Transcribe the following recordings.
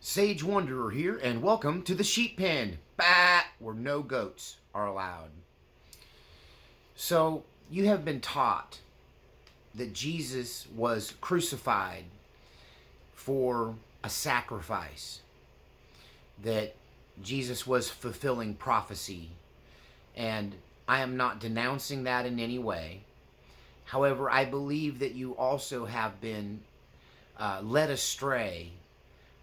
Sage Wanderer here, and welcome to the sheep pen, bah, where no goats are allowed. So, you have been taught that Jesus was crucified for a sacrifice, that Jesus was fulfilling prophecy, and I am not denouncing that in any way. However, I believe that you also have been led astray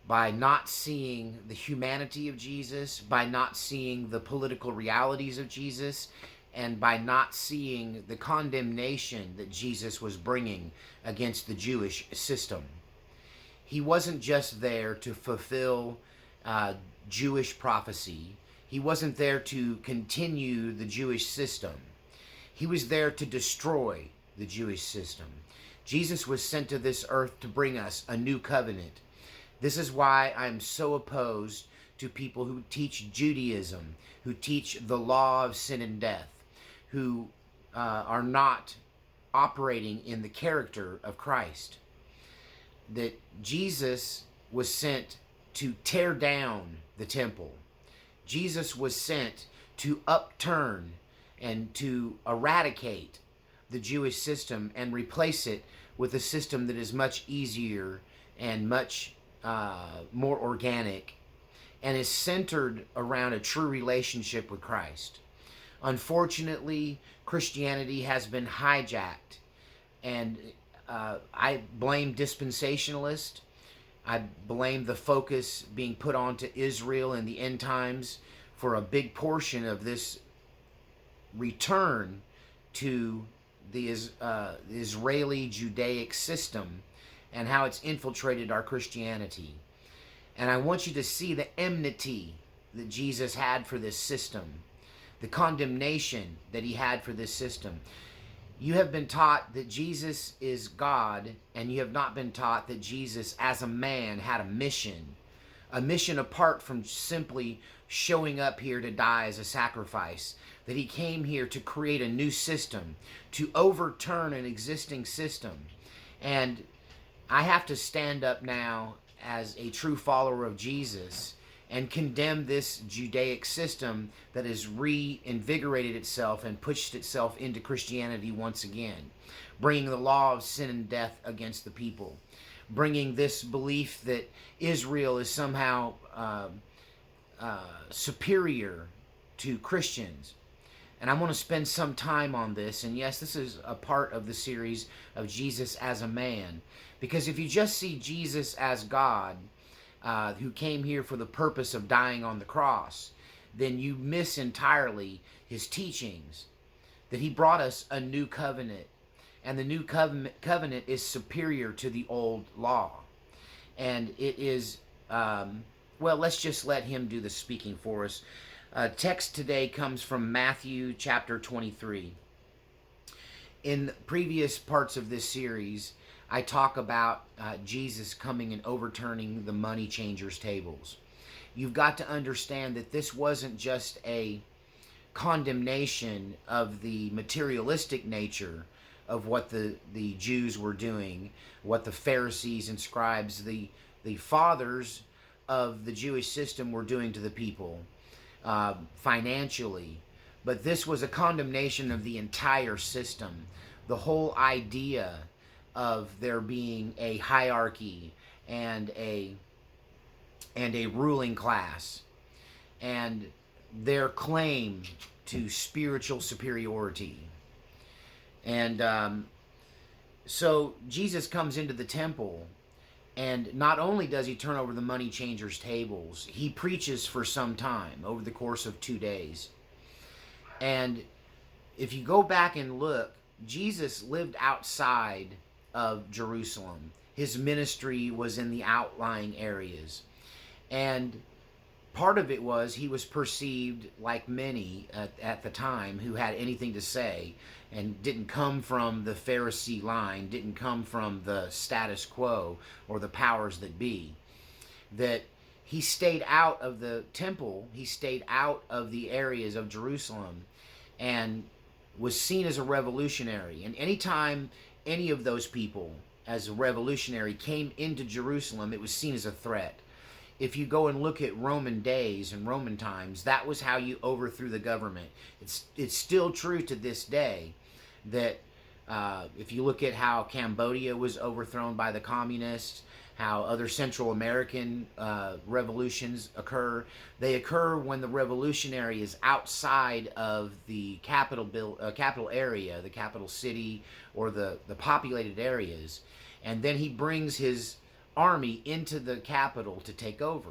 by not seeing the humanity of Jesus, by not seeing the political realities of Jesus, and by not seeing the condemnation that Jesus was bringing against the Jewish system. He wasn't just there to fulfill Jewish prophecy. He wasn't there to continue the Jewish system. He was there to destroy the Jewish system. Jesus was sent to this earth to bring us a new covenant. This is why I'm so opposed to people who teach Judaism, who teach the law of sin and death, who are not operating in the character of Christ. That Jesus was sent to tear down the temple. Jesus was sent to upturn and to eradicate the Jewish system and replace it with a system that is much easier and much more organic and is centered around a true relationship with Christ. Unfortunately, Christianity has been hijacked, and I blame dispensationalists. I blame the focus being put onto Israel and the end times for a big portion of this return to the Israeli Judaic system and how it's infiltrated our Christianity. And I want you to see the enmity that Jesus had for this system, the condemnation that he had for this system. You have been taught that Jesus is God, and you have not been taught that Jesus as a man had a mission apart from simply showing up here to die as a sacrifice, that he came here to create a new system, to overturn an existing system. And I have to stand up now as a true follower of Jesus and condemn this Judaic system that has reinvigorated itself and pushed itself into Christianity once again, bringing the law of sin and death against the people, bringing this belief that Israel is somehow superior to Christians. And I want to spend some time on this. And yes, this is a part of the series of Jesus as a man. Because if you just see Jesus as God, who came here for the purpose of dying on the cross, then you miss entirely his teachings. That he brought us a new covenant. And the new covenant is superior to the old law. And it is, well, let's just let him do the speaking for us. Text today comes from Matthew chapter 23. In previous parts of this series, I talk about Jesus coming and overturning the money changers' tables. You've got to understand that this wasn't just a condemnation of the materialistic nature of what the Jews were doing, what the Pharisees and scribes, the fathers of the Jewish system were doing to the people financially. But this was a condemnation of the entire system, the whole idea of there being a hierarchy and a ruling class, and their claim to spiritual superiority. And so Jesus comes into the temple, and not only does he turn over the money changers' tables, he preaches for some time over the course of 2 days. And if you go back and look, Jesus lived outside of Jerusalem. His ministry was in the outlying areas. And part of it was he was perceived, like many at the time who had anything to say and didn't come from the Pharisee line, didn't come from the status quo or the powers that be, that he stayed out of the temple, he stayed out of the areas of Jerusalem, and was seen as a revolutionary. And anytime any of those people as a revolutionary came into Jerusalem, it was seen as a threat. if you go and look at Roman days and Roman times, that was how you overthrew the government. It's still true to this day that if you look at how Cambodia was overthrown by the communists, how other Central American revolutions occur, they occur when the revolutionary is outside of the capital area, the capital city, or the populated areas, and then he brings his army into the capital to take over.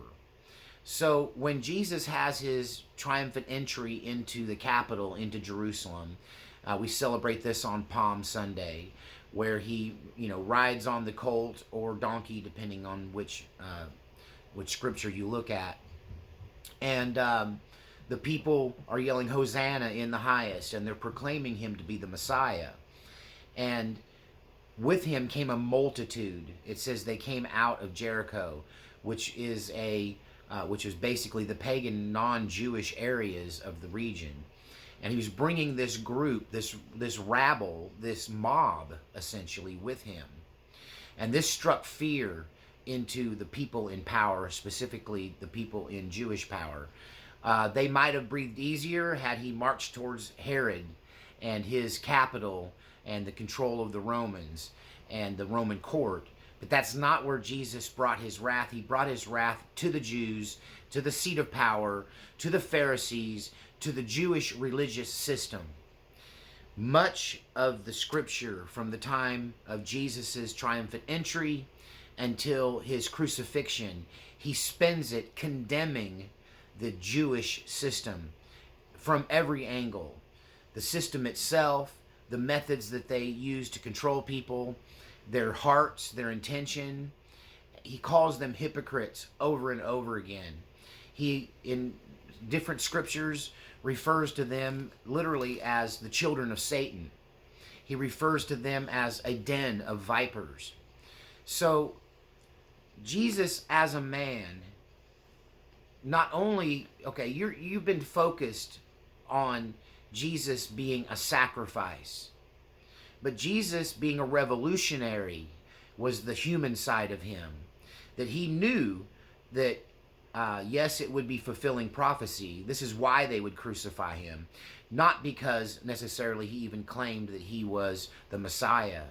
So when Jesus has his triumphant entry into the capital, into Jerusalem, we celebrate this on Palm Sunday, where he, rides on the colt or donkey, depending on which scripture you look at, and the people are yelling Hosanna in the highest, and they're proclaiming him to be the Messiah. And with him came a multitude. It says they came out of Jericho, which is basically the pagan, non-Jewish areas of the region. And he was bringing this group, this rabble, this mob, essentially, with him. And this struck fear into the people in power, specifically the people in Jewish power. They might have breathed easier had he marched towards Herod and his capital and the control of the Romans and the Roman court. But that's not where Jesus brought his wrath. He brought his wrath to the Jews, to the seat of power, to the Pharisees, to the Jewish religious system. Much of the scripture from the time of Jesus' triumphant entry until his crucifixion, he spends it condemning the Jewish system from every angle. The system itself, the methods that they use to control people, their hearts, their intention. He calls them hypocrites over and over again. He, in different scriptures, refers to them literally as the children of Satan. He refers to them as a den of vipers. So Jesus as a man, not only, you've been focused on Jesus being a sacrifice, but Jesus being a revolutionary was the human side of him. That he knew that yes, it would be fulfilling prophecy. This is why they would crucify him. Not because necessarily he even claimed that he was the Messiah,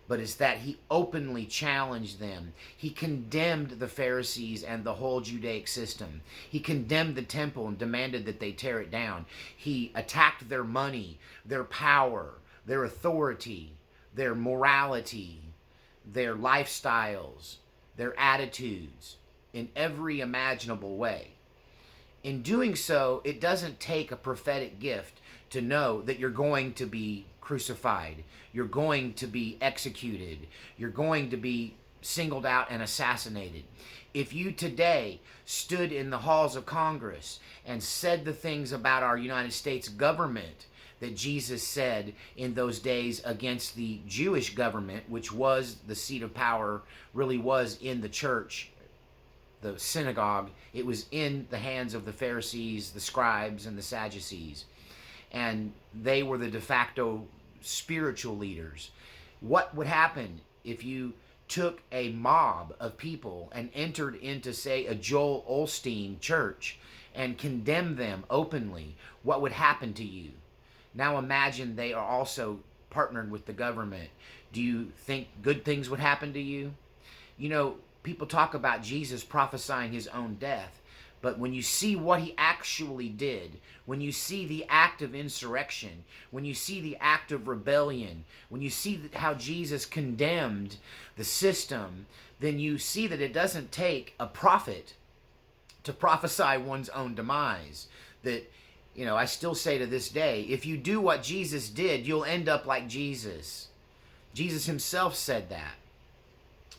but it's that he openly challenged them. He condemned the Pharisees and the whole Judaic system. He condemned the temple and demanded that they tear it down. He attacked their money, their power, their authority, their morality, their lifestyles, their attitudes, in every imaginable way. In doing so, it doesn't take a prophetic gift to know that you're going to be crucified, you're going to be executed, you're going to be singled out and assassinated. If you today stood in the halls of Congress and said the things about our United States government that Jesus said in those days against the Jewish government, which was the seat of power, really was in the church, the synagogue, it was in the hands of the Pharisees, the scribes, and the Sadducees. And they were the de facto spiritual leaders. What would happen if you took a mob of people and entered into, say, a Joel Osteen church and condemned them openly? What would happen to you? Now imagine they are also partnered with the government. Do you think good things would happen to you? People talk about Jesus prophesying his own death, but when you see what he actually did, when you see the act of insurrection, when you see the act of rebellion, when you see how Jesus condemned the system, then you see that it doesn't take a prophet to prophesy one's own demise. That, I still say to this day, if you do what Jesus did, you'll end up like Jesus. Jesus himself said that.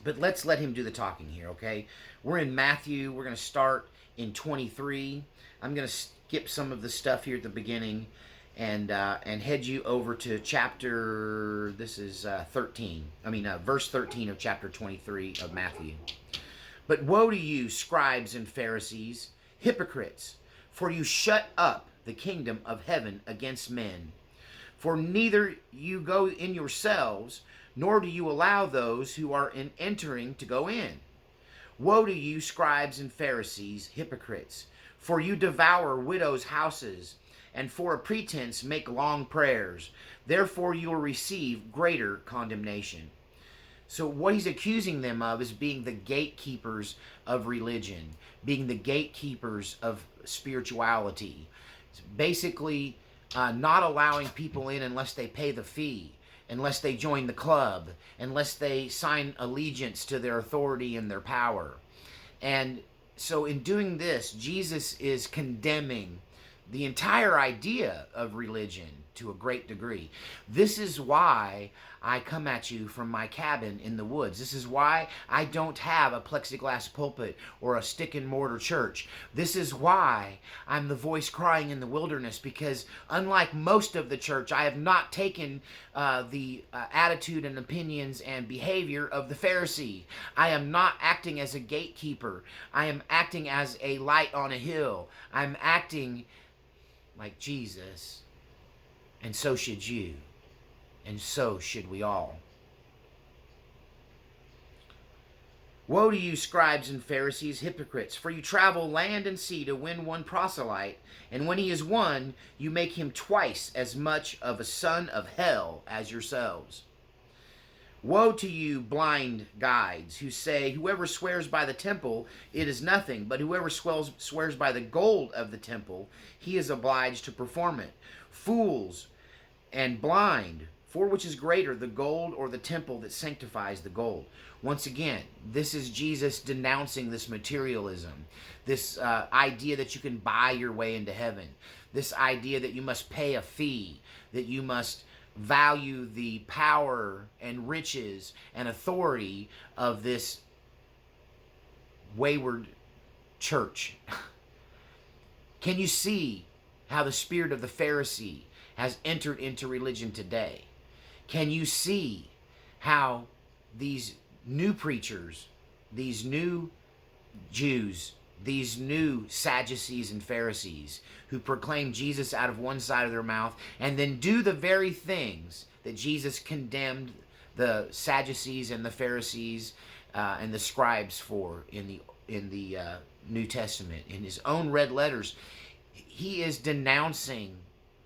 But let's let him do the talking here, okay? We're in Matthew. We're going to start in 23. I'm going to skip some of the stuff here at the beginning and head you over to chapter, this is 13. Verse 13 of chapter 23 of Matthew. But woe to you, scribes and Pharisees, hypocrites, for you shut up the kingdom of heaven against men. For neither you go in yourselves, nor do you allow those who are entering to go in. Woe to you, scribes and Pharisees, hypocrites! For you devour widows' houses, and for a pretense make long prayers. Therefore you will receive greater condemnation. So what he's accusing them of is being the gatekeepers of religion, being the gatekeepers of spirituality. Basically, not allowing people in unless they pay the fee, unless they join the club, unless they sign allegiance to their authority and their power. And so in doing this, Jesus is condemning the entire idea of religion to a great degree. This is why I come at you from my cabin in the woods. This is why I don't have a plexiglass pulpit or a stick and mortar church. This is why I'm the voice crying in the wilderness, because unlike most of the church, I have not taken the attitude and opinions and behavior of the Pharisee. I am not acting as a gatekeeper. I am acting as a light on a hill. I'm acting like Jesus, and so should you. And so should we all. Woe to you, scribes and Pharisees, hypocrites! For you travel land and sea to win one proselyte, and when he is won, you make him twice as much of a son of hell as yourselves. Woe to you, blind guides, who say, whoever swears by the temple, it is nothing, but whoever swears by the gold of the temple, he is obliged to perform it. Fools and blind! For which is greater, the gold or the temple that sanctifies the gold? Once again, this is Jesus denouncing this materialism, this idea that you can buy your way into heaven, this idea that you must pay a fee, that you must value the power and riches and authority of this wayward church. Can you see how the spirit of the Pharisee has entered into religion today? Can you see how these new preachers, these new Jews, these new Sadducees and Pharisees who proclaim Jesus out of one side of their mouth and then do the very things that Jesus condemned the Sadducees and the Pharisees and the scribes for in the New Testament, in his own red letters? He is denouncing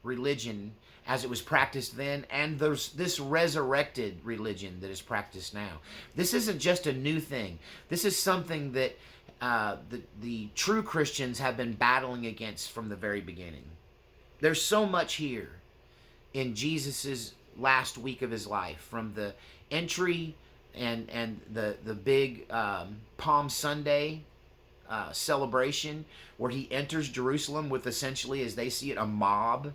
religion as it was practiced then, and there's this resurrected religion that is practiced now. This isn't just a new thing. This is something that the true Christians have been battling against from the very beginning. There's so much here in Jesus's last week of his life, from the entry and the big Palm Sunday celebration, where he enters Jerusalem with, essentially, as they see it, a mob.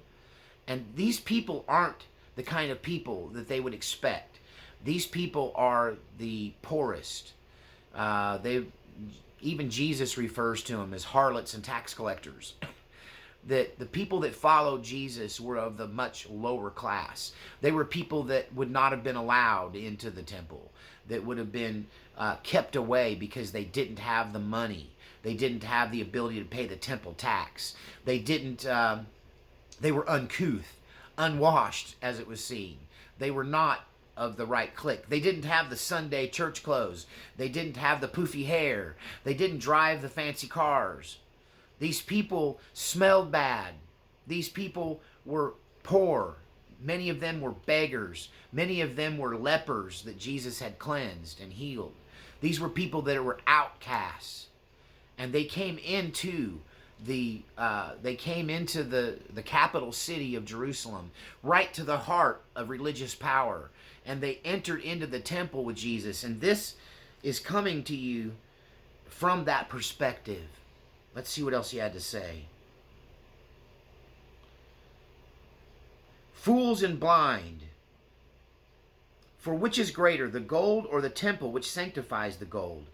And these people aren't the kind of people that they would expect. These people are the poorest. Even Jesus refers to them as harlots and tax collectors. That the people that followed Jesus were of the much lower class. They were people that would not have been allowed into the temple, that would have been kept away because they didn't have the money. They didn't have the ability to pay the temple tax. They were uncouth, unwashed, as it was seen. They were not of the right clique. They didn't have the Sunday church clothes. They didn't have the poofy hair. They didn't drive the fancy cars. These people smelled bad. These people were poor. Many of them were beggars. Many of them were lepers that Jesus had cleansed and healed. These were people that were outcasts. And they came into the capital city of Jerusalem, right to the heart of religious power, and they entered into the temple with Jesus. And this is coming to you from that perspective. Let's see what else he had to say. Fools and blind! For which is greater, the gold or the temple which sanctifies the gold?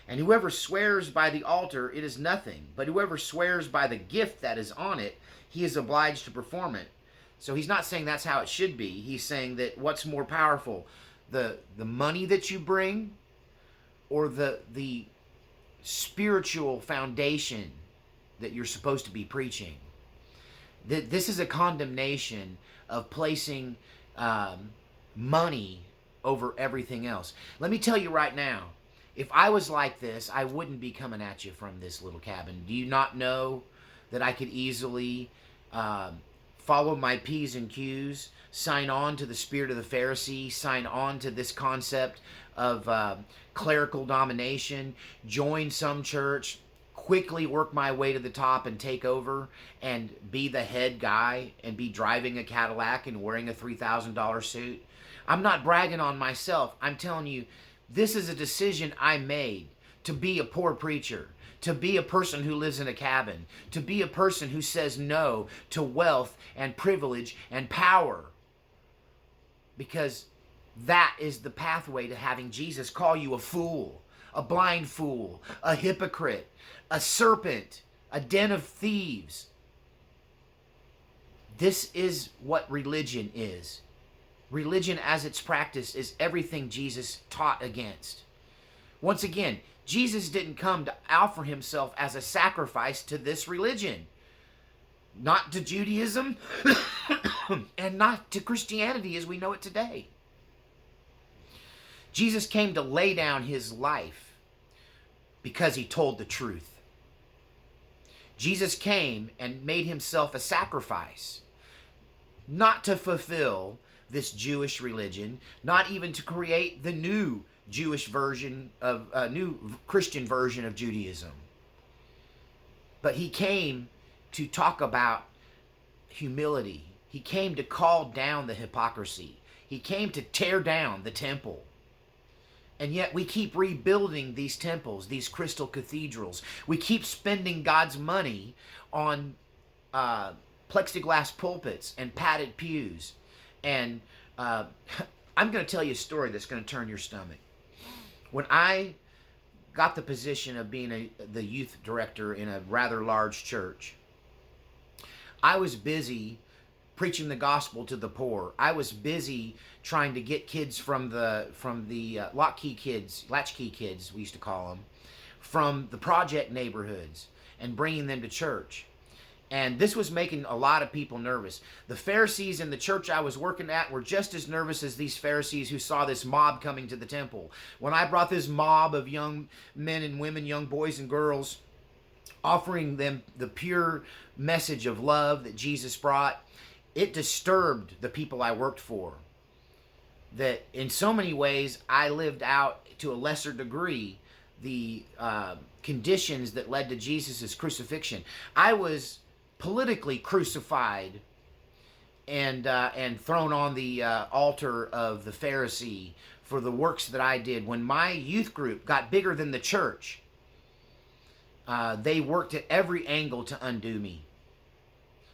And whoever swears by the altar, it is nothing. But whoever swears by the gift that is on it, he is obliged to perform it. So he's not saying that's how it should be. He's saying that what's more powerful, the money that you bring, or the spiritual foundation that you're supposed to be preaching? This is a condemnation of placing money over everything else. Let me tell you right now, If I was like this, I wouldn't be coming at you from this little cabin. Do you not know that I could easily follow my P's and Q's, sign on to the spirit of the Pharisee, sign on to this concept of clerical domination, join some church, quickly work my way to the top and take over and be the head guy and be driving a Cadillac and wearing a $3,000 suit? I'm not bragging on myself. I'm telling you, this is a decision I made to be a poor preacher, to be a person who lives in a cabin, to be a person who says no to wealth and privilege and power. Because that is the pathway to having Jesus call you a fool, a blind fool, a hypocrite, a serpent, a den of thieves. This is what religion is. Religion as it's practiced is everything Jesus taught against. Once again, Jesus didn't come to offer himself as a sacrifice to this religion. Not to Judaism and not to Christianity as we know it today. Jesus came to lay down his life because he told the truth. Jesus came and made himself a sacrifice, not to fulfill this Jewish religion, not even to create the new Jewish version of new Christian version of Judaism. But he came to talk about humility. He came to call down the hypocrisy. He came to tear down the temple. And yet we keep rebuilding these temples, these crystal cathedrals. We keep spending God's money on plexiglass pulpits and padded pews. And I'm going to tell you a story that's going to turn your stomach. When I got the position of being the youth director in a rather large church, I was busy preaching the gospel to the poor. I was busy trying to get kids from the latchkey kids, we used to call them, from the project neighborhoods and bringing them to church. And this was making a lot of people nervous. The Pharisees in the church I was working at were just as nervous as these Pharisees who saw this mob coming to the temple. When I brought this mob of young men and women, young boys and girls, offering them the pure message of love that Jesus brought, it disturbed the people I worked for. That in so many ways, I lived out to a lesser degree the conditions that led to Jesus' crucifixion. I was politically crucified and thrown on the altar of the Pharisee for the works that I did. When my youth group got bigger than the church, they worked at every angle to undo me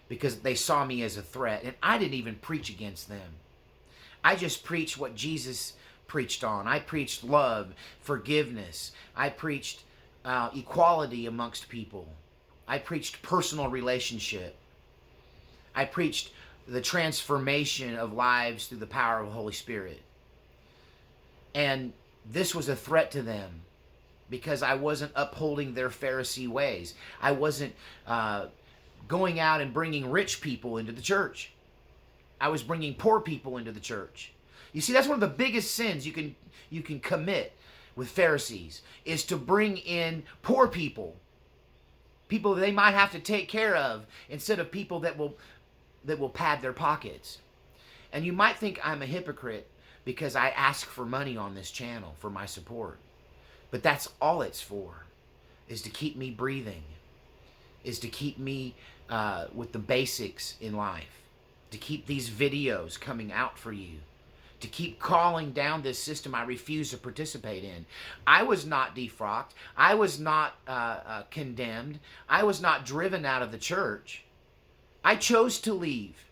because they saw me as a threat. And I didn't even preach against them. I just preached what Jesus preached on. I preached love, forgiveness. I preached equality amongst people. I preached personal relationship. I preached the transformation of lives through the power of the Holy Spirit. And this was a threat to them because I wasn't upholding their Pharisee ways. I wasn't going out and bringing rich people into the church. I was bringing poor people into the church. You see, that's one of the biggest sins you can commit with Pharisees, is to bring in poor people. People they might have to take care of instead of people that will pad their pockets. And you might think I'm a hypocrite because I ask for money on this channel for my support. But that's all it's for, is to keep me breathing, is to keep me with the basics in life, to keep these videos coming out for you, to keep calling down this system I refuse to participate in. I was not defrocked. I was not condemned. I was not driven out of the church. I chose to leave.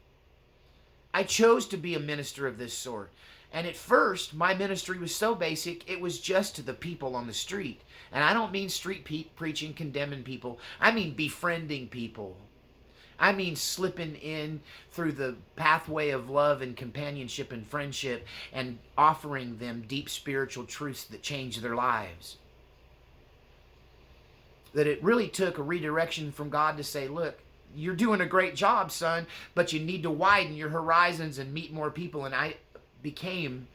I chose to be a minister of this sort. And at first, my ministry was so basic, it was just to the people on the street. And I don't mean street preaching, condemning people. I mean befriending people. I mean slipping in through the pathway of love and companionship and friendship and offering them deep spiritual truths that change their lives. That it really took a redirection from God to say, look, you're doing a great job, son, but you need to widen your horizons and meet more people. And I became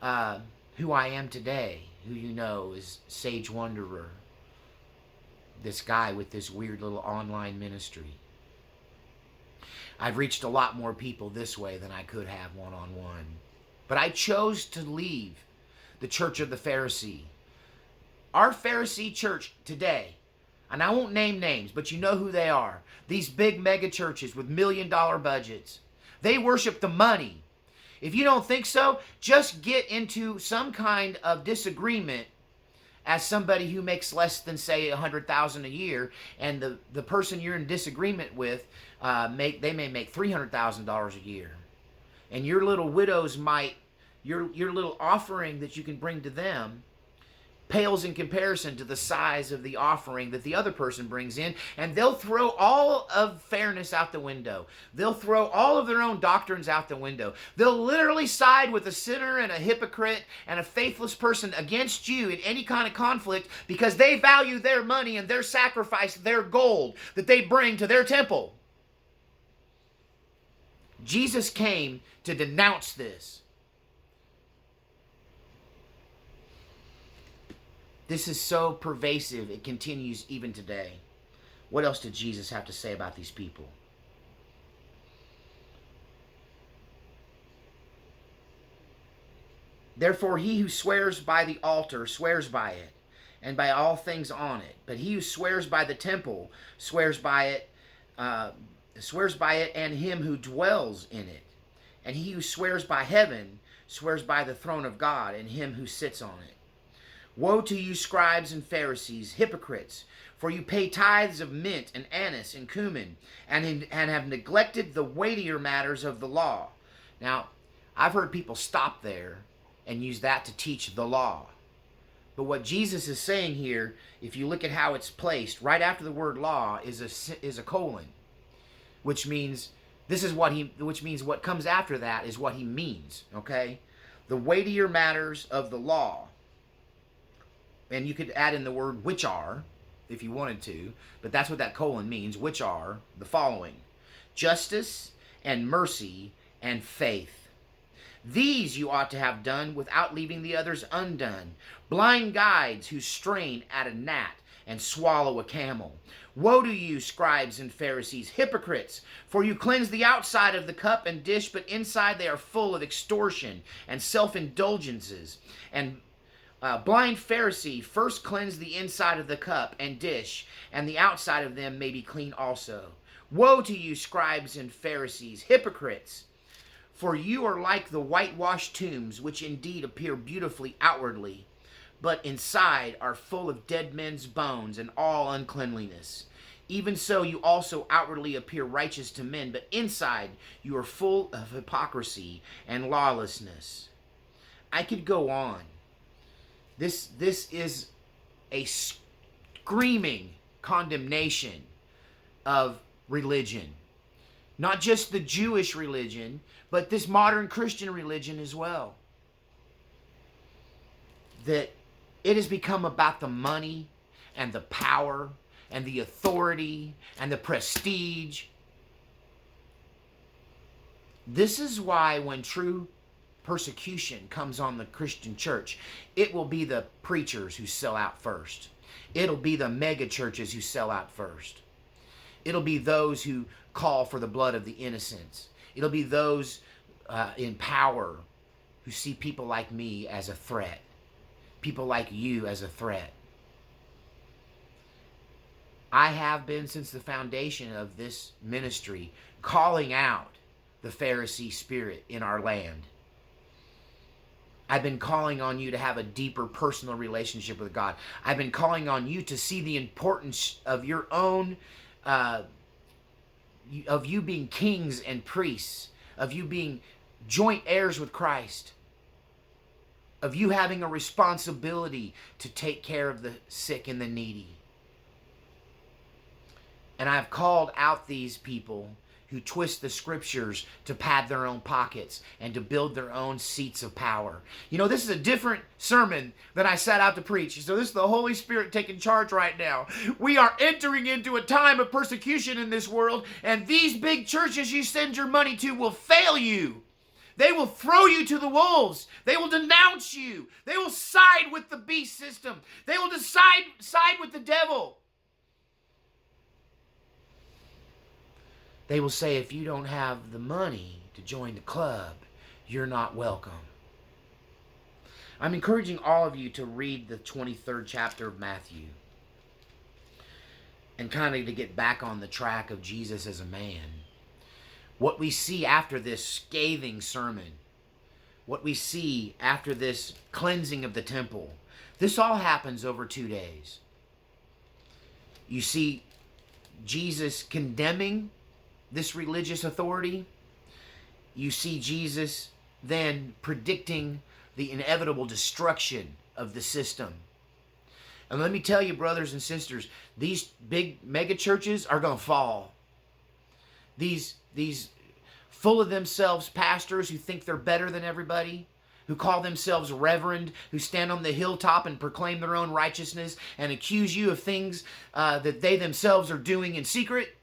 who I am today. who you know is Sage Wanderer, this guy with this weird little online ministry. I've reached a lot more people this way than I could have one-on-one. But I chose to leave the church of the Pharisee. Our Pharisee church today, and I won't name names, but you know who they are. These big mega churches with million-dollar budgets. They worship the money. If you don't think so, just get into some kind of disagreement as somebody who makes less than, say, $100,000 a year, and the person you're in disagreement with, they may make $300,000 a year. And your little widows might, your little offering that you can bring to them pales in comparison to the size of the offering that the other person brings in, and they'll throw all of fairness out the window. They'll throw all of their own doctrines out the window. They'll literally side with a sinner and a hypocrite and a faithless person against you in any kind of conflict because they value their money and their sacrifice, their gold that they bring to their temple. Jesus came to denounce this. This is so pervasive, it continues even today. What else did Jesus have to say about these people? Therefore, he who swears by the altar swears by it, and by all things on it. But he who swears by the temple swears by it, and him who dwells in it. And he who swears by heaven swears by the throne of God and him who sits on it. Woe to you, scribes and Pharisees, hypocrites, for you pay tithes of mint and anise and cumin, and have neglected the weightier matters of the law. Now, I've heard people stop there and use that to teach the law. But what Jesus is saying here, if you look at how it's placed, right after the word law is a colon, which means what comes after that is what he means, okay? The weightier matters of the law. And you could add in the word which are, if you wanted to, but that's what that colon means, which are the following: justice and mercy and faith. These you ought to have done without leaving the others undone. Blind guides who strain at a gnat and swallow a camel. Woe to you, scribes and Pharisees, hypocrites, for you cleanse the outside of the cup and dish, but inside they are full of extortion and self-indulgences. And blind Pharisee, first cleanse the inside of the cup and dish, and the outside of them may be clean also. Woe to you, scribes and Pharisees, hypocrites, for you are like the whitewashed tombs, which indeed appear beautifully outwardly, but inside are full of dead men's bones and all uncleanliness. Even so, you also outwardly appear righteous to men, but inside you are full of hypocrisy and lawlessness. I could go on. This is a screaming condemnation of religion. Not just the Jewish religion, but this modern Christian religion as well. That it has become about the money and the power and the authority and the prestige. This is why when true persecution comes on the Christian church, it will be the preachers who sell out first. It'll be the mega churches who sell out first. It'll be those who call for the blood of the innocents. It'll be those in power who see people like me as a threat. People like you as a threat. I have been, since the foundation of this ministry, calling out the Pharisee spirit in our land. I've been calling on you to have a deeper personal relationship with God. I've been calling on you to see the importance of your own, of you being kings and priests, of you being joint heirs with Christ, of you having a responsibility to take care of the sick and the needy. And I've called out these people who twist the scriptures to pad their own pockets and to build their own seats of power. You know, this is a different sermon than I set out to preach. So this is the Holy Spirit taking charge right now. We are entering into a time of persecution in this world, and these big churches you send your money to will fail you. They will throw you to the wolves. They will denounce you. They will side with the beast system. They will side with the devil. They will say, if you don't have the money to join the club, you're not welcome. I'm encouraging all of you to read the 23rd chapter of Matthew and kind of to get back on the track of Jesus as a man. What we see after this scathing sermon, what we see after this cleansing of the temple, this all happens over 2 days. You see Jesus condemning this religious authority. You see Jesus then predicting the inevitable destruction of the system. And let me tell you, brothers and sisters, these big mega churches are going to fall. These full of themselves pastors who think they're better than everybody, who call themselves reverend, who stand on the hilltop and proclaim their own righteousness and accuse you of things that they themselves are doing in secret.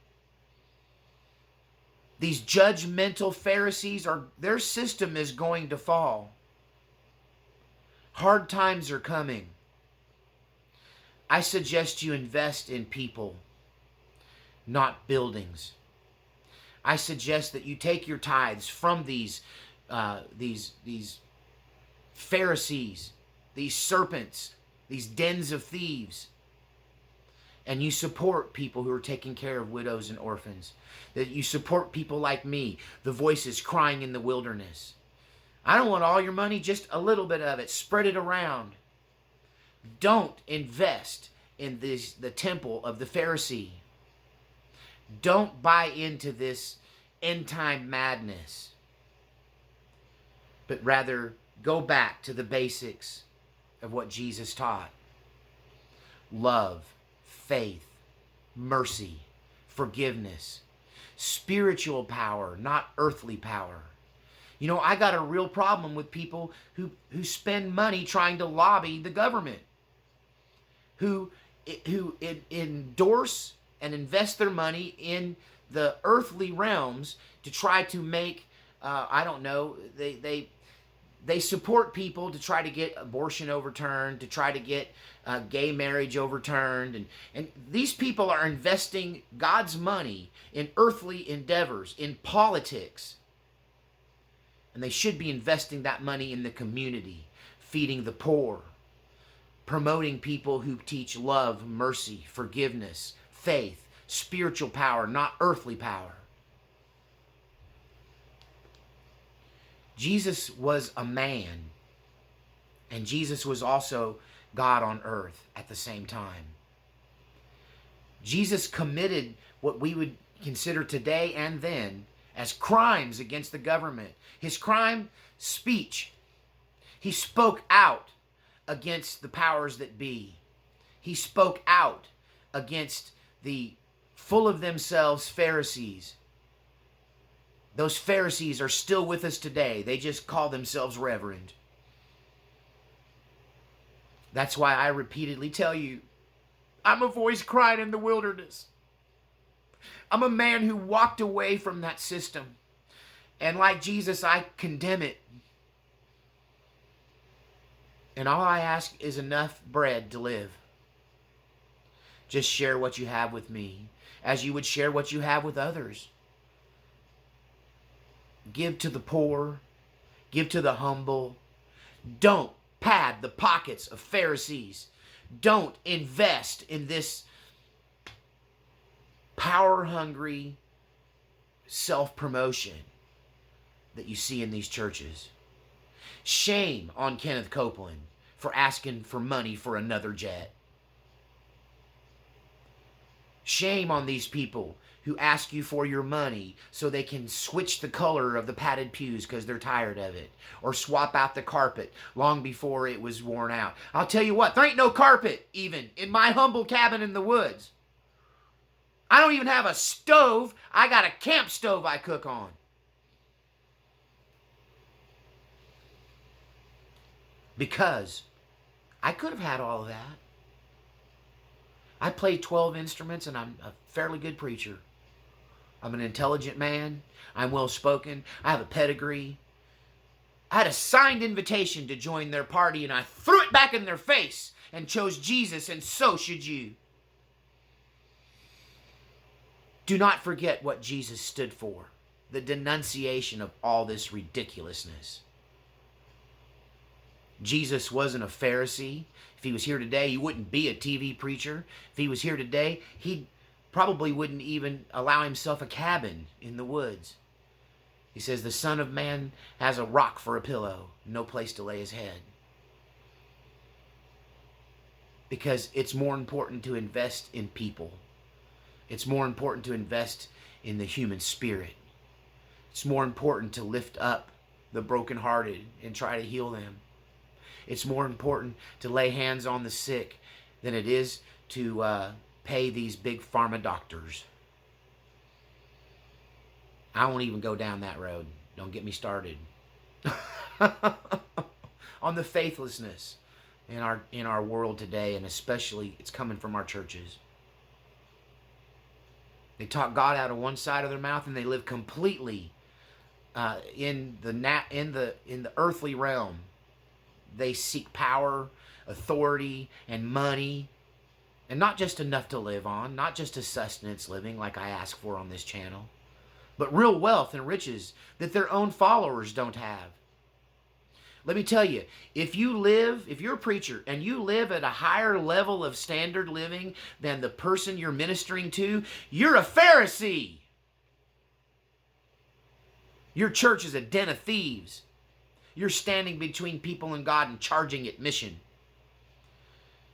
These judgmental Pharisees, their system is going to fall. Hard times are coming. I suggest you invest in people, not buildings. I suggest that you take your tithes from these Pharisees, these serpents, these dens of thieves, and you support people who are taking care of widows and orphans. That you support people like me, the voices crying in the wilderness. I don't want all your money, just a little bit of it. Spread it around. Don't invest in the temple of the Pharisee. Don't buy into this end-time madness. But rather, go back to the basics of what Jesus taught. Love, faith, mercy, forgiveness, spiritual power, not earthly power. You know, I got a real problem with people who spend money trying to lobby the government, who endorse and invest their money in the earthly realms to try to make, they support people to try to get abortion overturned, to try to get gay marriage overturned. And these people are investing God's money in earthly endeavors, in politics. And they should be investing that money in the community, feeding the poor, promoting people who teach love, mercy, forgiveness, faith, spiritual power, not earthly power. Jesus was a man, and Jesus was also God on earth at the same time. Jesus committed what we would consider today and then as crimes against the government. His crime, speech. He spoke out against the powers that be. He spoke out against the full of themselves Pharisees. Those Pharisees are still with us today. They just call themselves reverend. That's why I repeatedly tell you, I'm a voice crying in the wilderness. I'm a man who walked away from that system. And like Jesus, I condemn it. And all I ask is enough bread to live. Just share what you have with me, as you would share what you have with others. Give to the poor. Give to the humble. Don't pad the pockets of Pharisees. Don't invest in this power-hungry self-promotion that you see in these churches. Shame on Kenneth Copeland for asking for money for another jet. Shame on these people who ask you for your money so they can switch the color of the padded pews because they're tired of it, or swap out the carpet long before it was worn out. I'll tell you what, there ain't no carpet even in my humble cabin in the woods. I don't even have a stove. I got a camp stove I cook on. Because I could have had all of that. I play 12 instruments and I'm a fairly good preacher. I'm an intelligent man. I'm well spoken. I have a pedigree. I had a signed invitation to join their party, and I threw it back in their face and chose Jesus, and so should you. Do not forget what Jesus stood for, the denunciation of all this ridiculousness. Jesus wasn't a Pharisee. If he was here today, he wouldn't be a TV preacher. If he was here today, he probably wouldn't even allow himself a cabin in the woods. He says, the Son of Man has a rock for a pillow, no place to lay his head. Because it's more important to invest in people. It's more important to invest in the human spirit. It's more important to lift up the brokenhearted and try to heal them. It's more important to lay hands on the sick than it is to pay these big pharma doctors. I won't even go down that road. Don't get me started. On the faithlessness in our world today, and especially it's coming from our churches. They talk God out of one side of their mouth, and they live completely in the earthly realm. They seek power, authority, and money, and not just enough to live on, not just a sustenance living like I ask for on this channel, but real wealth and riches that their own followers don't have. Let me tell you, if you're a preacher and you live at a higher level of standard living than the person you're ministering to, you're a Pharisee. Your church is a den of thieves. You're standing between people and God and charging admission.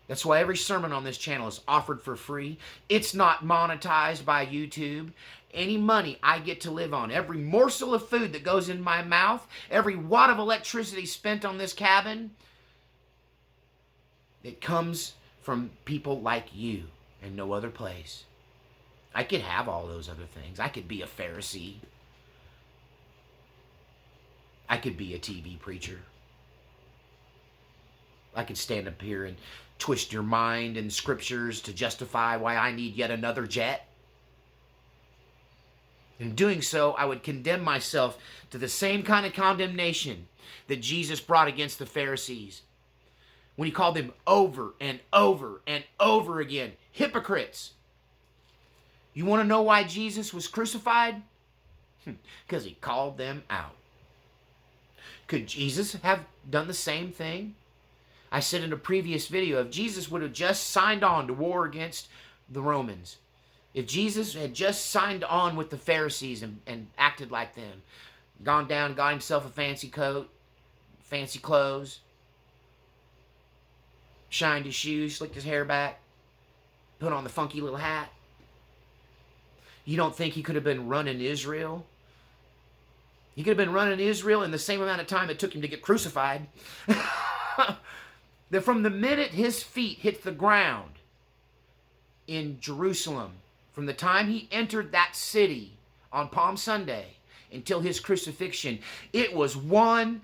That's why every sermon on this channel is offered for free. It's not monetized by YouTube. Any money I get to live on, every morsel of food that goes in my mouth, every watt of electricity spent on this cabin, it comes from people like you and no other place. I could have all those other things. I could be a Pharisee. I could be a TV preacher. I could stand up here and twist your mind in scriptures to justify why I need yet another jet. In doing so, I would condemn myself to the same kind of condemnation that Jesus brought against the Pharisees when he called them over and over and over again hypocrites. You want to know why Jesus was crucified? Because he called them out. Could Jesus have done the same thing? I said in a previous video, if Jesus would have just signed on to war against the Romans, if Jesus had just signed on with the Pharisees and acted like them, gone down, got himself a fancy coat, fancy clothes, shined his shoes, slicked his hair back, put on the funky little hat, you don't think he could have been running Israel? He could have been running Israel in the same amount of time it took him to get crucified. That from the minute his feet hit the ground in Jerusalem, from the time he entered that city on Palm Sunday until his crucifixion, it was one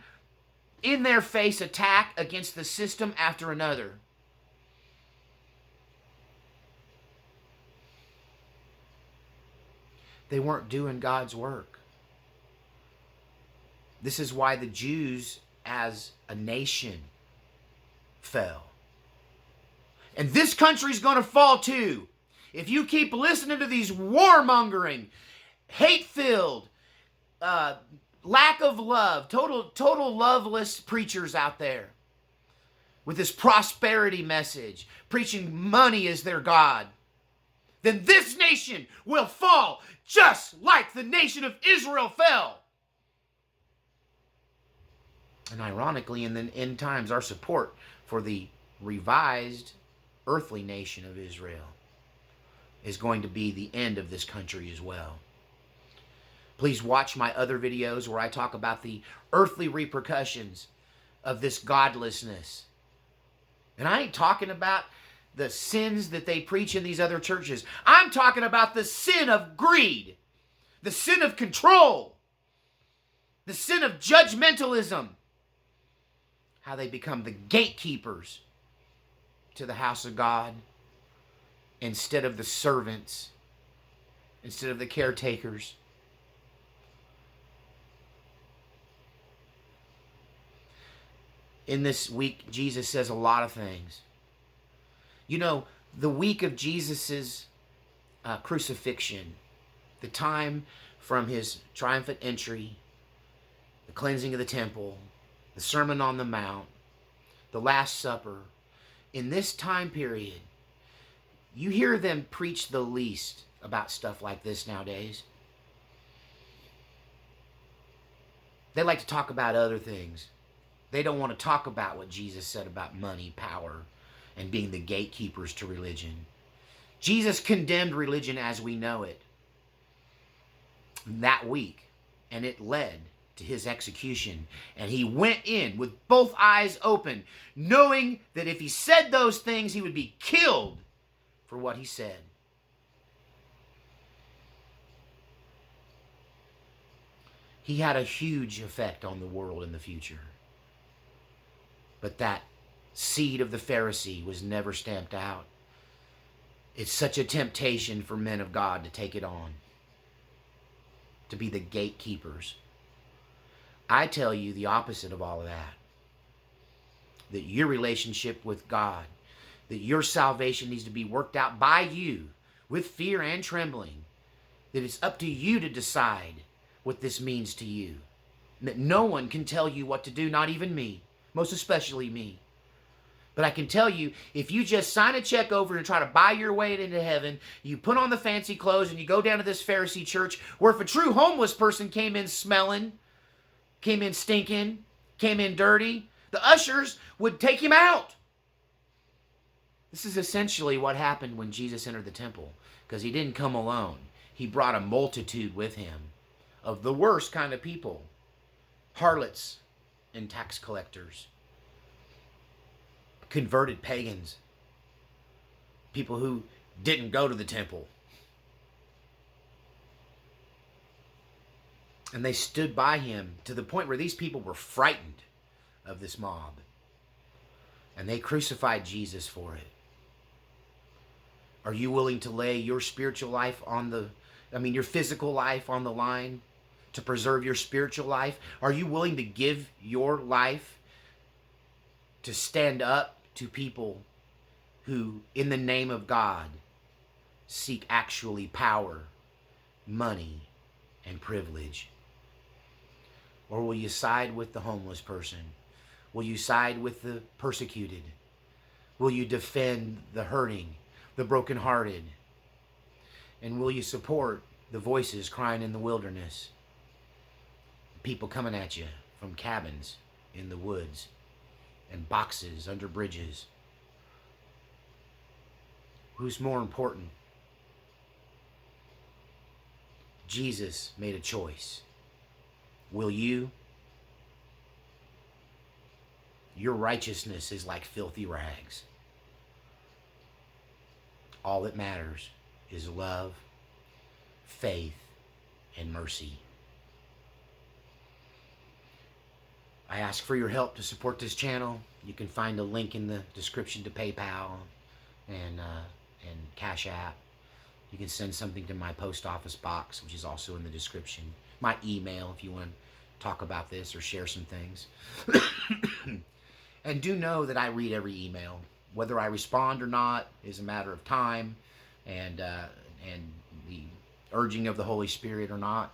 in-their-face attack against the system after another. They weren't doing God's work. This is why the Jews as a nation fell. And this country's going to fall too. If you keep listening to these warmongering, hate-filled, lack of love, total loveless preachers out there with this prosperity message, preaching money is their God, then this nation will fall just like the nation of Israel fell. And ironically, in the end times, our support for the revised earthly nation of Israel is going to be the end of this country as well. Please watch my other videos where I talk about the earthly repercussions of this godlessness. And I ain't talking about the sins that they preach in these other churches. I'm talking about the sin of greed, the sin of control, the sin of judgmentalism. How they become the gatekeepers to the house of God instead of the servants, instead of the caretakers. In this week, Jesus says a lot of things. You know, the week of Jesus's crucifixion, the time from his triumphant entry, the cleansing of the temple, the Sermon on the Mount, the Last Supper, in this time period, you hear them preach the least about stuff like this nowadays. They like to talk about other things. They don't want to talk about what Jesus said about money, power, and being the gatekeepers to religion. Jesus condemned religion as we know it that week, and it led to his execution. And he went in with both eyes open, knowing that if he said those things, he would be killed for what he said. He had a huge effect on the world in the future. But that seed of the Pharisee was never stamped out. It's such a temptation for men of God to take it on, to be the gatekeepers. I tell you the opposite of all of that. That your relationship with God, that your salvation needs to be worked out by you with fear and trembling. That it's up to you to decide what this means to you. And that no one can tell you what to do, not even me, most especially me. But I can tell you, if you just sign a check over and try to buy your way into heaven, you put on the fancy clothes and you go down to this Pharisee church, where if a true homeless person came in smelling, came in stinking, came in dirty, the ushers would take him out. This is essentially what happened when Jesus entered the temple, because he didn't come alone. He brought a multitude with him of the worst kind of people, harlots and tax collectors, converted pagans, people who didn't go to the temple. And they stood by him to the point where these people were frightened of this mob. And they crucified Jesus for it. Are you willing to lay your spiritual life your physical life on the line to preserve your spiritual life? Are you willing to give your life to stand up to people who, in the name of God, seek actually power, money, and privilege? Or will you side with the homeless person? Will you side with the persecuted? Will you defend the hurting, the brokenhearted? And will you support the voices crying in the wilderness? People coming at you from cabins in the woods and boxes under bridges. Who's more important? Jesus made a choice. Will you? Your righteousness is like filthy rags. All that matters is love, faith, and mercy. I ask for your help to support this channel. You can find a link in the description to PayPal and Cash App. You can send something to my post office box, which is also in the description. My email, if you want to talk about this or share some things. And do know that I read every email. Whether I respond or not is a matter of time and the urging of the Holy Spirit or not.